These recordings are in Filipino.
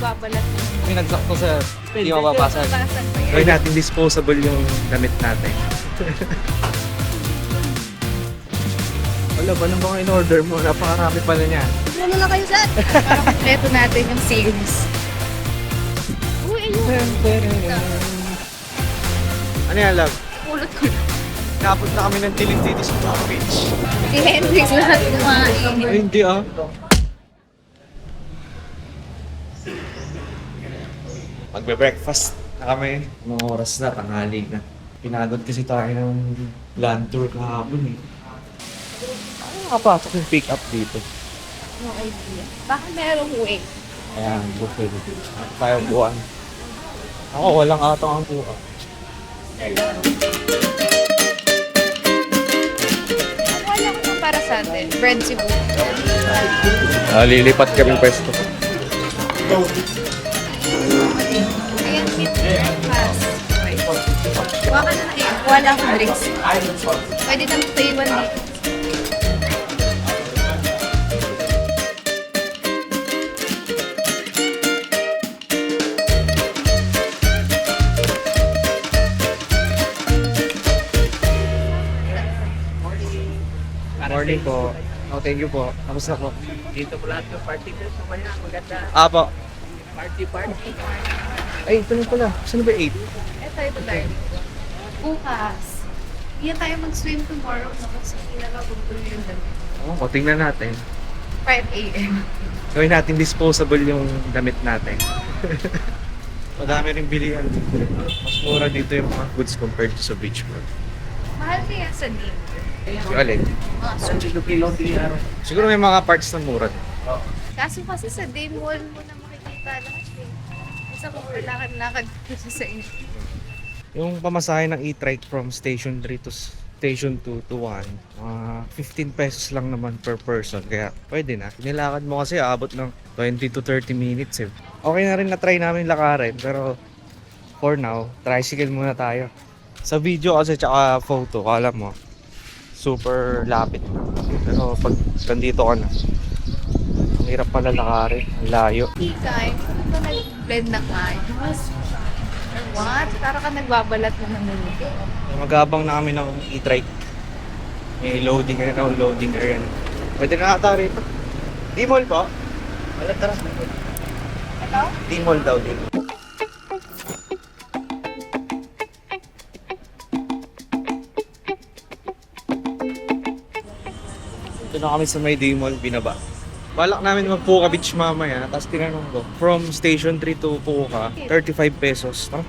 nagbabalat. May nagsakto sir, hindi mapapasag. Basan pa yan. Gawin natin disposable yung damit natin. Wala ba nang mga in-order mo? Napakarami pala niya. Ano na kayo sir? Para kompleto natin yung series. Uy, ayun. Ano yan, love? Pulot ko lang. Nakapot na kami ng dilim dito sa Palm Beach. Si Hendrix lahat kumain. Ay, hindi ah. Magbe-breakfast na kami. Mga oras na, tanghali na. Pinagod kasi tayo ng land tour kahapon eh. Ano nakapasok yung pick up dito? No idea. Baka merong way. Ayan, buffet. Tayo buwan. Ako, walang atong ang buwan. Wala ko nang para sa atin. Bread Cebu. Lilipat kami pwesto. Ayan, breakfast. Baka na na eh. Wala akong drinks. Pwede nang taiwan dito. Morning po. Oh, thank you po. Kamusta po? Dito po lahat yung party ko. Sumaya, maganda. Apo. Party. Ay, ito na pala. Saan ba 8? Ito tayo. Bukas. Iyan tayo mag-swim tomorrow na kasi pinagabugtol yung damit. Oo, tingnan natin. 5 a.m. Gawin natin disposable yung damit natin. Madami rin bilihan dito. Mas mura dito yung mga goods compared to sa beach world. Mahal kaya sa din. Yung alin? Mga So, kilo di araw. Siguro may mga parts na mura. Kaso kasi sa day mall mo na makikita lahat eh. Isa kung lakad-lakad kasi sa inyo. Yung pamasahe ng e-trike from station 3 to station 2 to 1, 15 pesos lang naman per person. Kaya pwede na. Nilakad mo kasi aabot ng 20 to 30 minutes eh. Okay na rin na try namin lakarin pero for now, tricycle muna tayo. Sa video kasi tsaka photo, kala mo, super lapit. Pero pag nandito ka na, ang hirap pala lakarin, ang layo. Ikay, ano ba nag-blend na ayos? Or what? Para ka nagbabalat na naman. Magabang na kami ng e-trike. May loading area, loading area. Pwede na ata rito. D-mall po? Wala, tara. Ito? D-mall daw dito. Ito na kami sa may D-mall, binaba. Balak namin mag-Puka Beach mamaya, tapos tinanong ko, from station 3 to Puka, 35 pesos. Tara.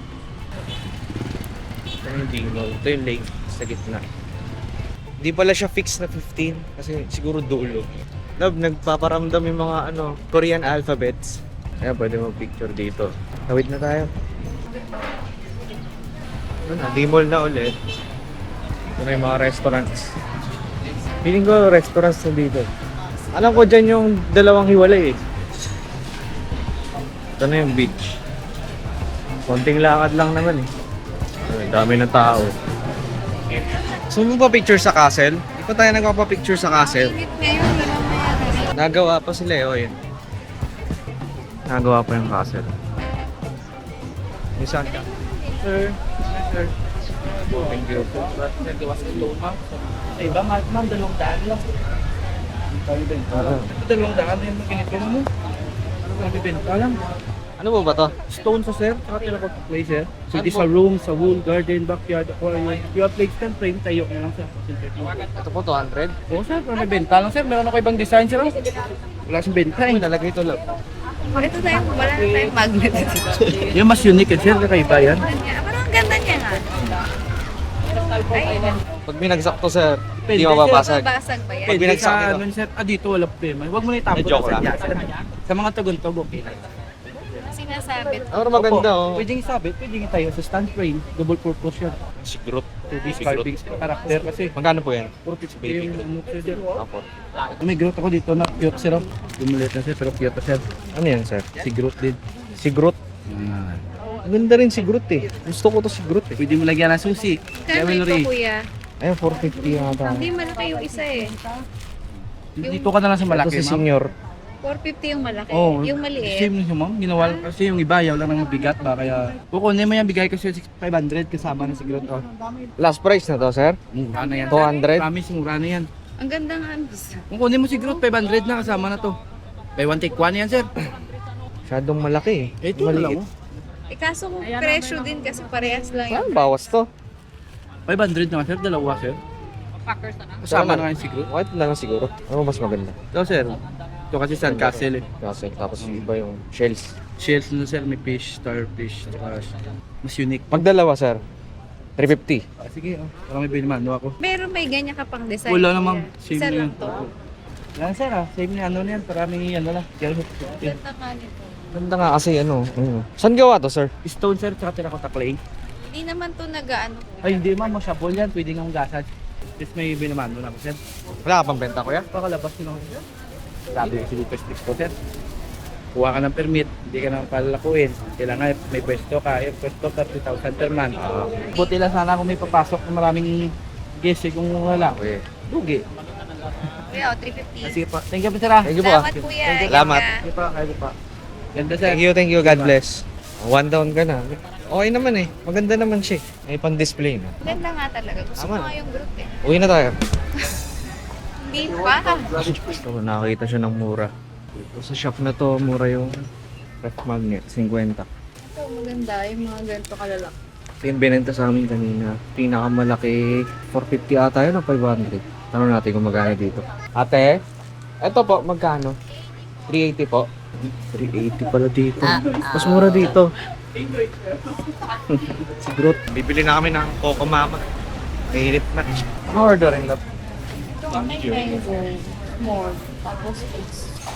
Ito yung D-mall, ito yung lake sa gitna. Hindi pala siya fixed na 15 kasi siguro dulo. Love, nagpaparamdam yung mga Korean alphabets. Kaya pwede mag-picture dito. Tawid na tayo. Ano na, D-mall na ulit. Ito na yung mga restaurants. Feeling ko restaurants na dito. Alam ko dyan yung dalawang hiwalay eh. Ito na yung beach. Konting lakad lang naman eh. Ay, dami ng tao. So mo pa picture sa castle? Di pa tayo nagpapapicture sa castle? Init ngayon, di ba mayroon? Nagawa pa sila eh, oh yun. Nagawa pa yung castle. Yung saan ka? Sir. Sir. Thank you. Nagawa sa luma. Ay, iba, ma'am, 200 lang. Dalawang daan yung ginito mo. Ano ba bibenta lang? Ano mo ba to? Stone sa sir, saka tila ko place sir. Pwede sa room, sa wool, garden, backyard, aquarium. Yung place kan frame tayo na lang sir. Ito po 200? Oo sir, ano benta lang sir. Meron ako ibang design sir. Wala siyang benta Ay, eh. nalagay ito lang. Ito tayo, wala na tayong magnet. Yung mas unique sir, kakaiba yan. Parang ang ganda niya nga. Ay, Pag binagsak to sir, hindi Pwede, mapapasag. babasag ba yan? Pag Pwede binagsak sa ito. ano sir, dito wala problema. Huwag mo na itapon Joke sa lang. dyan, sir. Sa mga tugon-tug, okay lang. Sinasabit. Ano maganda Opo, oh. pwedeng isabit, pwedeng tayo sa stand frame, double purpose yan. Sigrot. 2D carving character kasi. Magkano po yan? Puro pizza yung ano sir dyan. Apo. May growth ako dito na cute sir. Dumulit na sir, pero cute na sir. Ano yan sir? Si growth din. Sigrot? Maganda rin sigrot eh. Gusto ko to sigrot eh. Pwede mo lagyan ng susi. Kaya ito Jewelry. kuya. Ayun, 450 nga ba? Hindi malaki yung isa eh. Dito ka na lang sa Ito malaki si ma'am. senior. 450 yung malaki. Oo. Yung maliit. Same yun, ma'am. Ginawa kasi yung iba, yaw lang ng bigat ba. Kaya kukunin mo yan, bigay ko siya 500 kasama na siguro to. Last price na to, sir? Mura na yan. 200? Promise, mura na yan. Ang ganda nga. Kung kunin mo siguro 500 na kasama na to. Buy one take one yan, sir. Masyadong malaki eh. Ito na lang. Eh kaso kung presyo din kasi parehas lang Saan yung bawas to? 500 na, sir. Dalawa, sir. packers na. Kasama na yan siguro. White na lang siguro. Ano mas maganda? Ito, sir. Ito kasi Sandcastle eh. Kasi tapos yung iba yung shells. Shells na, sir. May fish, starfish, tsaka mas unique. Pag dalawa, sir, 350. Ah, sige, oh. Parang may binimando ako. Meron may ganyan ka pang design. Wala naman. kuya. Same Isa na lang yan. to. Yan, sir, ah. Same na ano na yan. Maraming ano lang. Ganda nga nito. Ganda nga kasi ano. Saan gawa to, sir? Stone, sir, tsaka terracotta clay. Hindi naman to nag-ano. Ay, hindi ma'am. Masyabol yan. Pwede nga gasan. Tapos may binimando na ako, sir. Wala ka pang benta, kuya? Pakalabas nyo lang, sir. Sabi ko si Lucas Stick ko, sir. Kuha ka ng permit, hindi ka naman palalakuin. Kailangan may pwesto ka, yung pwesto 30,000 per month. Buti lang sana kung may papasok ng maraming guest kung wala. Okay. Lugi. Kuya, 350. Sige pa. Thank you po, sir. ah. Thank you po, ah. Salamat kuya. Salamat. Ingat ka. Sige pa, kayo pa. Ganda, sir. Thank you. God bless. One down ka na. Okay naman eh. Maganda naman siya. May pang-display na. Ganda nga talaga. Gusto ko Tama. nga yung group eh. Uwi na tayo. Hindi pa. So, nakakita siya ng mura. Dito sa shop na to, mura yung ref magnet, 50. Ito, maganda. Yung mga ganito kalalaki. Ito yung binenta sa amin kanina. Pinakamalaki, 450 ata yun o 500. Tanong natin kung magkano dito. Ate, eto po, magkano? 380 po. 380 pala dito. Mas mura dito. Siguro, bibili na kami ng Coco Mama. Kainit na. Order in love. More. Tapos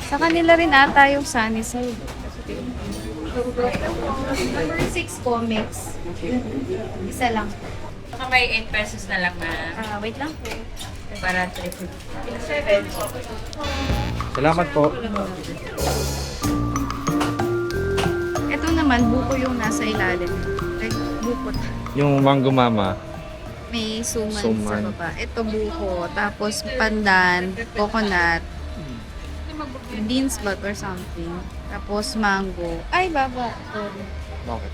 sa kanila rin ata yung Sunny Side. Number 6 comics. Isa lang. Baka may 8 pesos na lang na Wait lang po. para 350. Salamat po. Ito naman, buko yung nasa ilalim. Like, bukot. Yung Mango Mama, May suman, Suman. sa baba. Ito buko. Tapos pandan, coconut, beans ba or something. Tapos mango. Ay, baba. Sorry. bakit?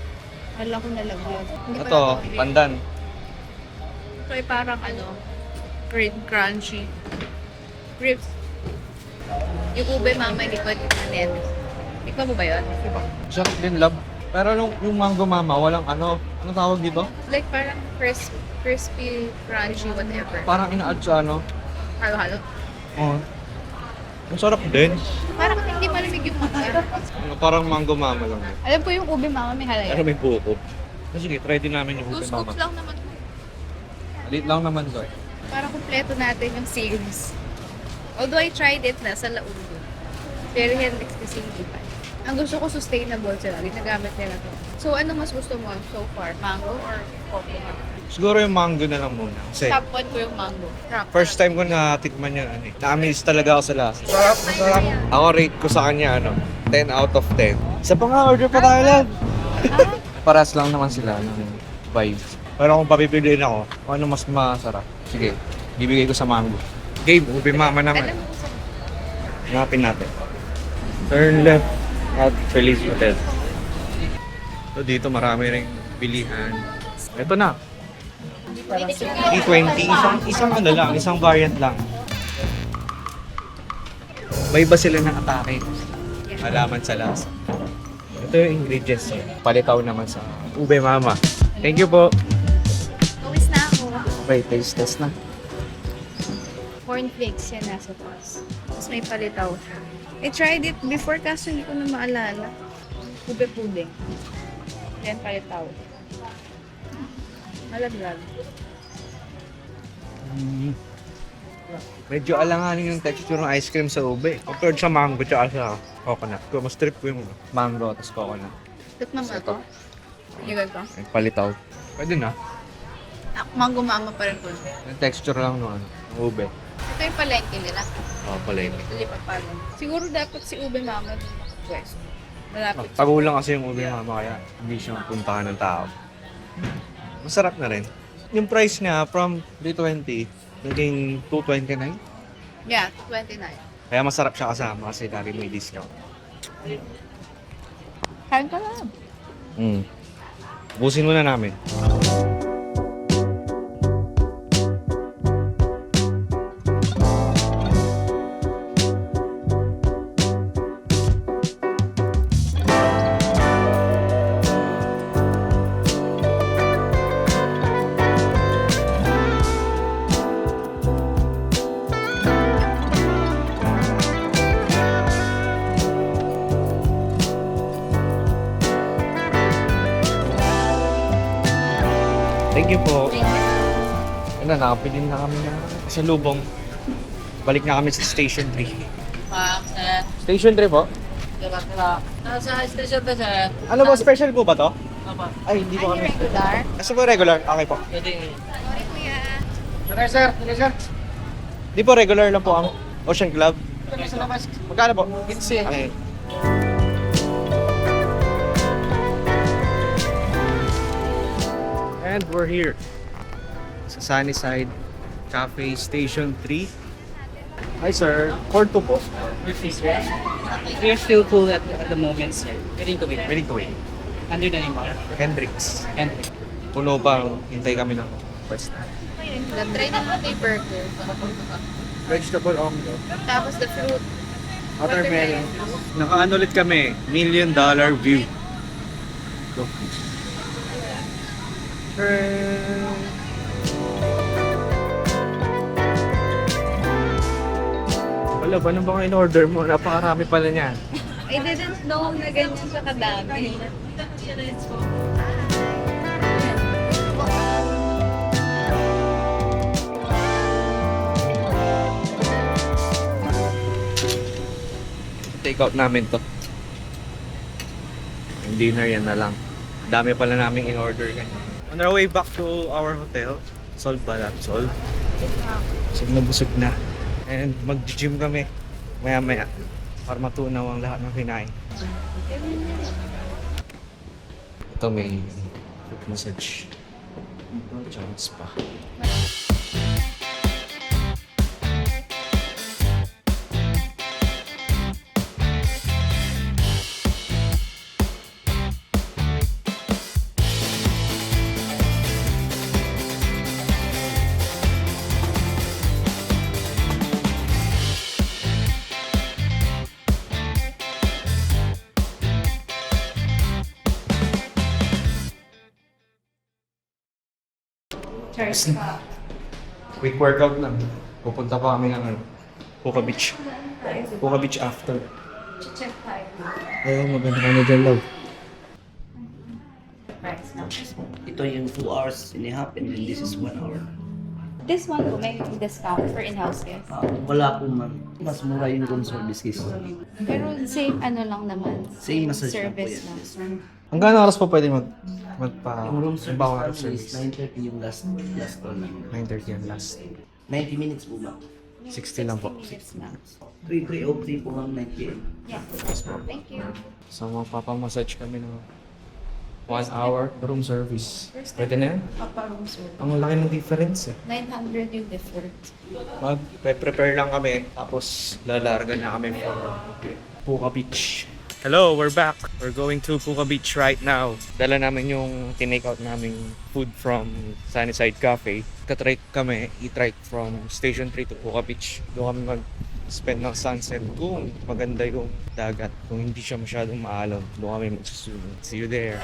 Alam ko nalagyan. Hindi pa Ito, nalagyan. pandan. Ito ay parang cream crunchy. Crisp. Yung ube mama, hindi ko ikanin. Ikaw mo ba yun? Sarap din, love. Pero yung Mango Mama, walang ano tawag dito? Like parang crispy, crunchy, whatever. Parang ina-add sa ano. Halo-halo. Oh. Ang sarap din. Parang hindi malamig yung mata. Parang Mango Mama lang. Alam ko yung ube mama may halaya. Pero may buko. Sige, try din namin yung 2 Ube scoops Mama. lang naman. Alit lang naman to eh. Para kumpleto natin yung series. Although I tried it na sa Laundo. Pero Hendrix kasi hindi pa. Ang gusto ko sustainable sila. Ginagamit nila to. So ano mas gusto mo so far? Mango or coconut? Siguro yung mango na lang muna. Kasi Top 1 ko yung mango. first time ko natikman yan. Ano, na-amaze talaga ako sa lasa. Sarap, masarap. Ako rate ko sa kanya 10 out of 10. Isa pa nga, order pa tayo lang. Paras lang naman sila ng vibes. Pero kung papipiliin ako, kung ano mas masarap. Sige, bibigay ko sa mango. Game, Ube Mama naman. Alam mo sa Hanapin natin. Turn left at Feliz Hotel. So dito marami ring bilihan. Ito na. E20, isang ano lang, isang variant lang. May iba sila ng atake. Malaman sa lasa. Ito yung ingredients niya. Palitaw naman sa Ube Mama. Thank you po. Uwis na ako. Okay, taste test na. Cornflakes yan nasa taas. Tapos may palitaw siya. I tried it before kaso hindi ko na maalala. Ube pudding. Then palitaw. Malaglag. Medyo alanganin yung texture ng ice cream sa ube. Compared sa mango tsaka sa coconut. Kung mas trip ko yung mango tapos coconut. Tikman mo ito. Igal ko. Ay, palitaw. Pwede na. Mango mama pa rin po. Yung texture lang ng ube. Ito yung palengke nila. Pala yun. Lipat pa rin. Siguro dapat si ube mama dun pwesto. Malapit. Tagulang kasi yung ube mama kaya hindi siya puntahan ng tao. Masarap na rin. Yung price niya from 320 naging 229. Yeah, 29. Kaya masarap siya kasama kasi lagi may discount. Kain ka lang. Busin muna namin. Thank you po. Ano, nakapili na kami na sa lubong. Balik na kami sa Station 3. Station 3 po? Nasa station ba sir? Ano ba, special po ba to? Apa. Ay, hindi po Ano kami. regular? Kasi po regular? Okay po. Pwede. Sorry, kuya. Sir. Di po regular lang po ang Ocean Club. Magkano po? 15. Okay. And we're here sa Sunnyside Cafe Station 3. Hi sir, for 2 po. We are still full at the moment, sir. Ready to wait. Ready to wait. Under the name of Hendrix. and Puno pa, hintay kami ng first. Try naman yung burger. Vegetable omno. Tapos the fruit. Watermelon. Naka-ano ulit kami, $1 million view. Look. Wala ba? Ano ba ang in-order mo? Napakarami pala niyan. I didn't know na ganyan siya kadami. Take out namin to. Yung dinner yan na lang. Dami pala namin in-order ganyan. On our way back to our hotel, solve ba lang? Solve. Busog na busog na. And mag-gym kami maya-maya para matunaw ang lahat ng kinain. Ito may foot massage. Tsaka spa. Quick workout lang. Pupunta pa kami ng Puka Beach. Puka Beach after. Check tayo. Ayun, maganda ka na dyan, love. Ito yung 2 hours and a half and then this is 1 hour. This one po may discount for in-house guests. Wala po man. Mas mura yung room service case. Pero same ano lang naman. Same massage lang po service yan. lang. Hanggang oras pa pwede magpa... Yung room service bawang namin is 9:30 yung last call namin. 9:30 yan last. 90 minutes po ba? 60 lang po. 3:03 po ma'am, 9 p.m. Yeah. Thank you. So magpapamassage kami ng 1 hour room service. Pwede na yan? Room service. Ang laki ng difference eh. 900 yung different. Mag-prepare lang kami, tapos lalarga na kami for Puka Beach. Hello, we're back. We're going to Puka Beach right now. Dala namin yung tinake out naming food from Sunnyside Cafe. Katry kami, i-trike from Station 3 to Puka Beach. Doon kami mag-spend ng sunset kung maganda yung dagat. Kung hindi siya masyadong maalon, doon kami magsusunod. See you there.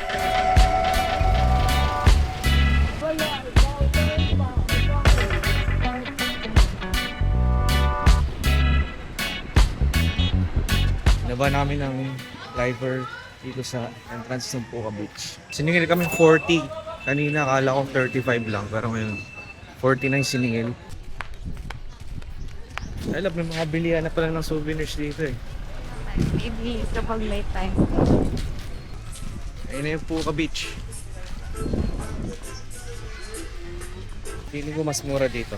Naba namin ng driver dito sa entrance ng Puka Beach. Siningil kami 40. Kanina akala ko 35 lang, pero ngayon 49 siningil. I love, may mga bilihan na pala ng souvenirs dito eh. Maybe kapag may time. Ayun na yung Puka Beach. Feeling ko mas mura dito.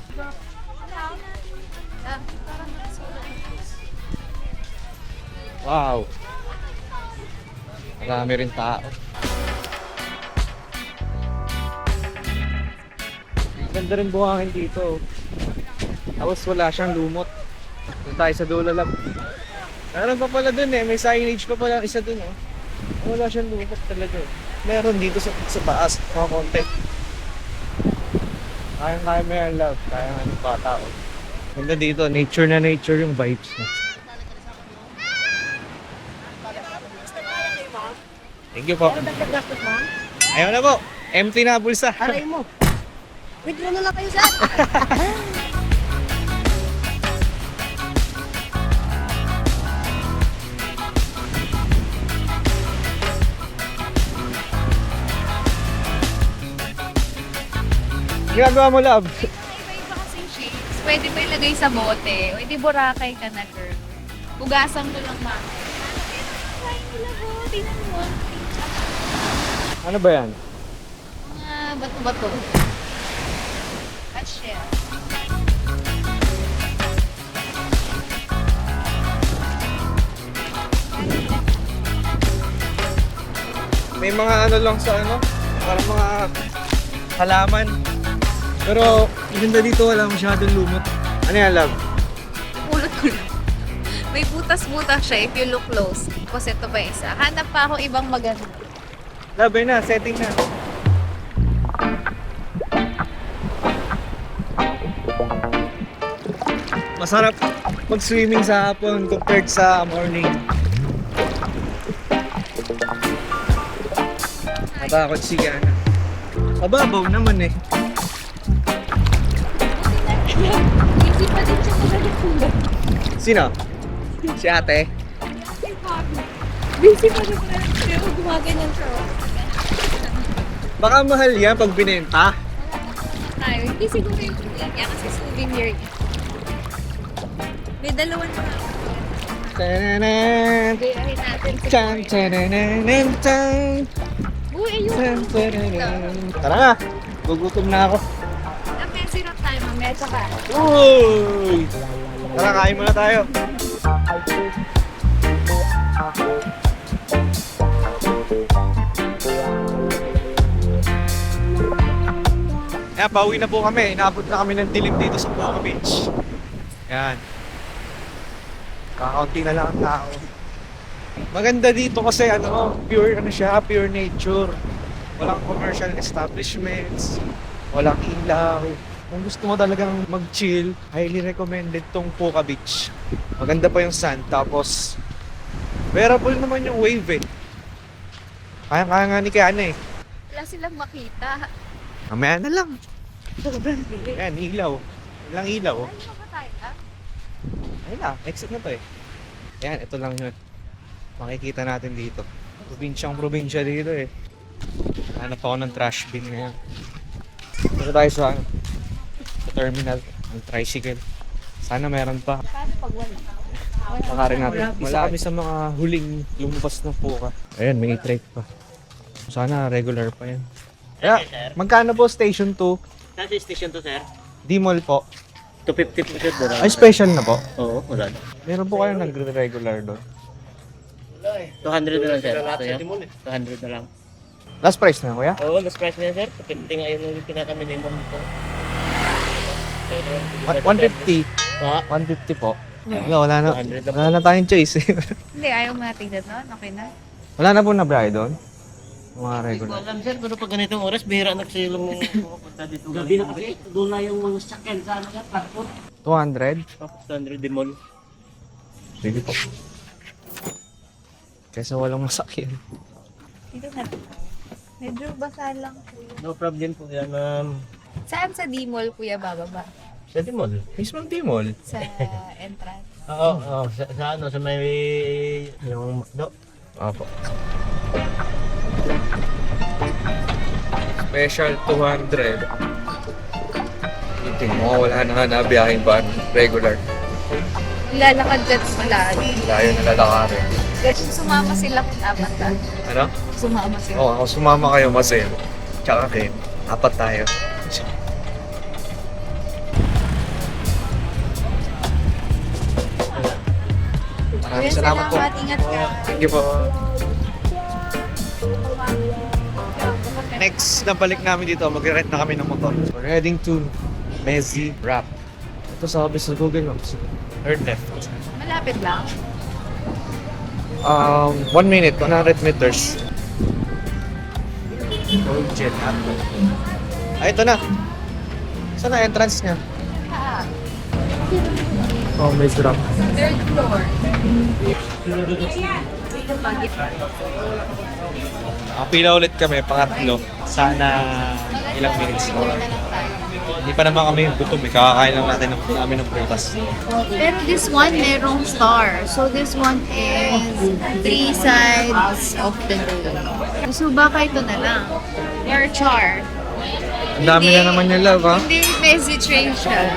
Wow! Marami rin tao. Ganda rin buhangin dito. Tapos wala siyang lumot. Doon tayo sa dulo lang. Meron pa pala dun eh. May signage pa pala isa dun oh. Wala siyang lumot talaga eh. Meron dito sa taas. Mga konti. Kaya mo yan, love. Kaya nga ng bata oh. Ganda dito. Nature na nature yung vibes na. Thank you po. Ayaw na po. Empty na bulsa. Aray mo. Withdraw na lang kayo, sir. Ginagawa mo, love. Iba-iba kasing shapes. Pwede pa ilagay sa bote. O hindi Boracay ka na, girl. Hugasan mo lang, mama. Try nila po. Tingnan mo. Ano ba yan? Mga bato-bato. At shell. May mga ano lang sa ano, parang mga halaman. Pero ganda dito, wala masyadong lumot. Ano yan, love? Pulot ko lang. May butas-butas siya if you look close. Tapos ito pa isa. Hanap pa ako ibang maganda. Love, yun na, setting na. Masarap mag-swimming sa hapon compared sa morning. Matakot si Yana. Mababaw naman eh. Hindi pa din siya maganda. Sino? Si ate? Busy pa rin pala. Pero gumaganyan siya. Baka mahal yan pag binenta. Tayo. Hindi siguro yung niya kasi souvenir niya. May dalawan pa. Tananan, Gayahin natin si chan, Boy. tananan, chan, Uy, chan, ayun. tananan. Tara nga, gugutom na ako. May sirap tayo mamaya tsaka. Uy! Tara, kain muna tayo. Kaya pauwi na po kami. Inaabot na kami ng dilim dito sa Boca Beach. Yan. Kakaunti na lang ang tao. Maganda dito kasi ano, pure ano siya, pure nature. Walang commercial establishments, walang ilaw. Kung gusto mo talagang mag-chill, highly recommended tong Boca Beach. Maganda pa yung sand, tapos bearable naman yung wave eh. Kaya nga ni Kiana eh. Wala silang makita. Mamaya na lang. Sobrang bilis. Yan, ilaw. Walang ilaw. Ano ba tayo na? Ayun na, exit na to eh. Ayan, ito lang yun. Makikita natin dito. Probinsya dito eh. Hanap ako ng trash bin ngayon. Dito tayo sa, sa terminal, ng tricycle. Sana meron pa. Paano pag wala? Baka rin natin. Wala kami sa mga huling lumabas na puka. Ayan, may trike pa. Sana regular pa yan. Kaya, magkano po station 2? Nasa station to, sir. D-Mall po. 250 po, sir. Ay, special na po. Oo, wala na. Meron po kayong nagre-regular doon. 200 na lang, sir. Ito yun. 200 na lang. Last price na, kuya? Oo, last price na yan, sir. 250 nga yun yung pinaka-minimum dito. 150. Ha? 150 po. Wala na. 200 na po. Wala na tayong choice. Hindi, ayaw mo natin doon. Okay na. Wala na po na biyahe doon. Mga Hindi ko regular. alam, sir. Pero pag ganitong oras, bihira na kasi yung pupunta dito. Gabi na kasi. Doon na yung mga sakyan sa ano yan. Transport. 200? Tapos 100 din mall. Sige po. Kesa walang masakyan. Dito na. Medyo basa lang, kuya. No problem po yan, ma'am. Saan sa D-Mall, kuya, bababa? Sa din mall. Mismong Timol. Sa entrance. Oo, oo. Sa ano, sa may yung McDo. Opo. Special 200. Tingin mo, wala na nga na biyaheng van. Regular. Lalakad dyan sa malayo. Layo na lalakarin. Kasi sumama sila kung apat ka. Ano? Sumama sila. Oo, ako sumama kayo, Marcel. Tsaka Ken. Apat tayo. Maraming Kuya, salamat po. Ingat ka. Thank you po. Next na balik namin dito, mag-rent na kami ng motor. We're heading to Mezi Wrap. Ito sabi sa Google Maps. Third left. Malapit lang. 1 minute, 100 meters. Old jet. Ah, ito na. Saan na entrance niya? Ah, Oh, may drop. third floor. Pila ulit kami, pangatlo. Sana ilang minutes Floor na lang tayo. Hindi pa naman kami gutom eh. Kakakain lang namin ng prutas. Pero this one, merong star. So this one is 3 sides of the day. So baka ito na lang. Or char. Ang dami na naman yung love, ha? Hindi, message range siya.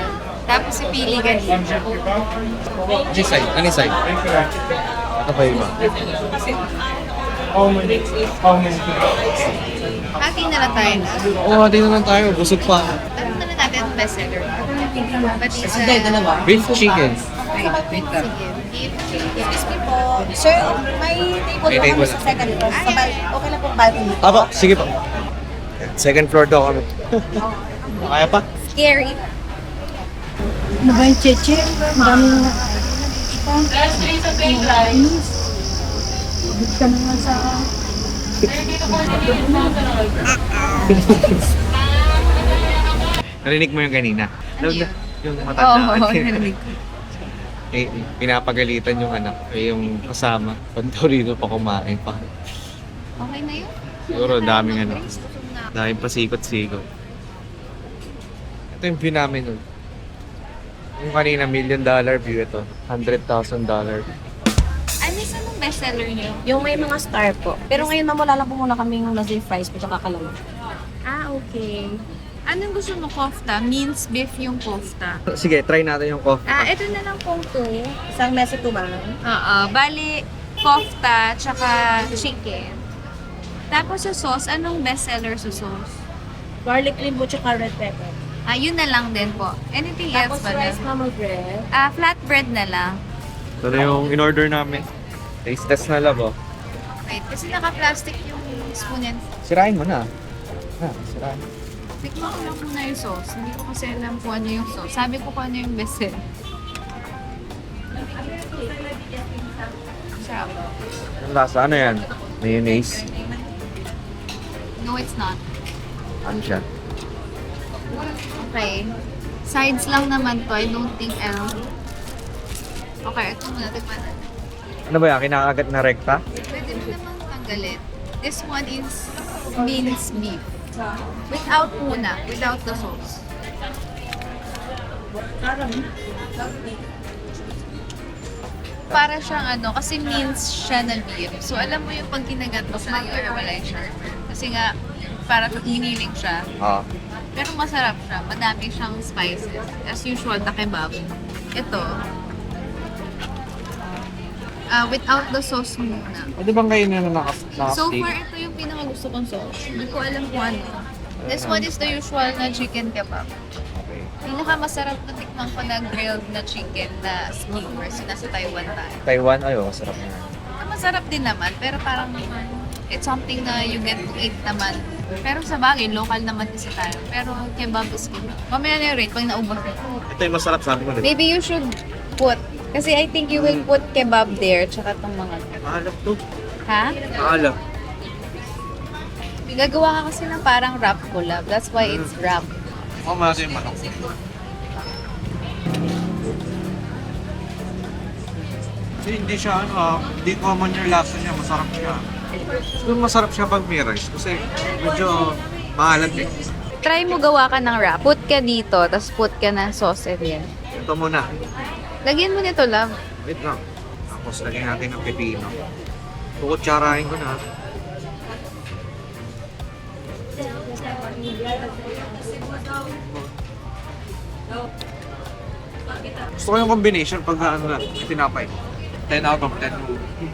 Tapos ipili ka din. Ano side? Ano side? Ito pa iba. Hati na lang tayo na. Oo, di naman tayo. Busog pa. Ano na lang natin ang bestseller? Batisa. Beef chicken. Sige. Beef chicken. Excuse me po. Sir, may table May po table. kami sa second floor. Okay lang po balcony. Apo, sige po. Second floor daw kami. Kaya pa? Scary. Ano ba yung cheche? Maraming Narinig mo yung kanina? Ano yun? Yung Oo, matandaan. narinig ko. Pinapagalitan yung anak, yung kasama. Pantorino pa kumain pa. Okay na yun? Siguro daming ano. Gusto ko na. Daming pasikot-sikot. Ito yung view namin nun. Yung kanina, $1 million view ito. $100,000. Ano sa mong bestseller niyo? yung may mga star po. Pero ngayon mamula lang po muna kami yung nasa fries po tsaka kalaman. Ah, okay. Anong gusto mo kofta? Minced beef yung kofta. Sige, try natin yung coffee. Ah, ito na lang pong two. Isang mesa po ba? Oo, bali kofta tsaka chicken. Tapos sa sauce, anong bestseller sa sauce? Garlic cream po tsaka red pepper. Ah, yun na lang din po. Anything Tapos else ba rice na? normal bread. Ah, flatbread na lang. Ito na yung in-order namin. Taste test na lang, oh. Wait, kasi naka-plastic yung spoon and Sirain mo na. Sirain. tikman ko lang muna yung sauce. Hindi ko kasi alam kung ano yung sauce. Sabi ko kung ano yung bestseller. Sarap. Yung lasa, ano yan? Mayonnaise. No, it's not. Ano siya? Okay. Sides lang naman to. I don't think Okay, ito muna. Tikman natin. Ano ba yan? Kinakagat na rekta? Pwede mo namang tanggalin. This one is minced beef. Without muna. Without the sauce. Para siyang ano, kasi minced siya na beef. So alam mo yung pag kinagat mo sa nag-iwalay siya. Kasi nga, para hiniling siya. Oo. Pero masarap siya. Madami siyang spices. As usual, na kebab. Ito, without the sauce muna. Pwede bang kayo na So naka-steak? far, ito yung pinakagusto kong sauce. Hindi ko alam kung ano. This one is the usual na chicken kebab. Okay. Pinakamasarap na tikman ko na grilled na chicken na skewers. Nasa Taiwan tayo. Taiwan, ayo, sarap na. Masarap din naman, pero parang it's something na you get to eat naman. Pero sa bagay, local naman kasi tayo. Pero kebab is good. Mamaya na yung rate pag naubos ko. Ito yung masarap, sabi ko. Maybe you should put, kasi I think you will put kebab there, tsaka itong mga. Maalap to. Ha? Maalap. Gagawa ka kasi ng parang wrap collab. That's why it's wrap. Oo, malasa yung manok. Kasi hindi siya, hindi common yung lasa niya. Masarap siya. Siguro masarap siya pag may rice. Kasi medyo maalat eh. Try mo gawa ka ng wrap. Put ka dito, tapos put ka ng sauce and yan. Ito muna. Lagyan mo nito, love. Wait lang. Tapos lagyan natin ng pepino. Kukutsarahin ko na. Gusto ko yung combination pag ano lang, may tinapay. 10 out of 10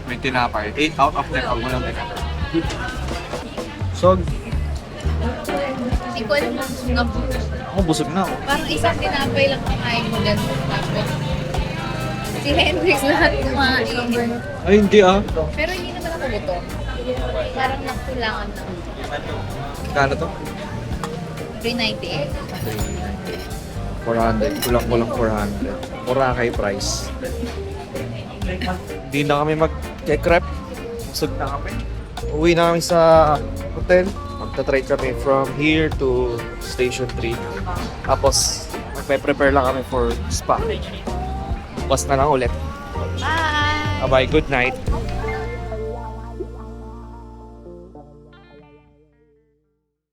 may tinapay. 8 out of 10 pag walang tinapay. So, Hindi ko alam kung gusto ko. ako busog na ako. Parang isang tinapay lang kumain mo dyan. Tapos, si Hendrix lahat kumain. Ay, hindi ah. Pero hindi naman ako gutom. Parang nakulangan lang. Kano to? 398. 400. Kulang-kulang 400. Boracay price. Hindi na kami mag-crep. Busog na kami. Uwi na kami sa hotel. Magta-try kami from here to Station 3. Tapos, magpe-prepare lang kami for spa. Bukas na lang ulit. Bye! Bye-bye. Good night.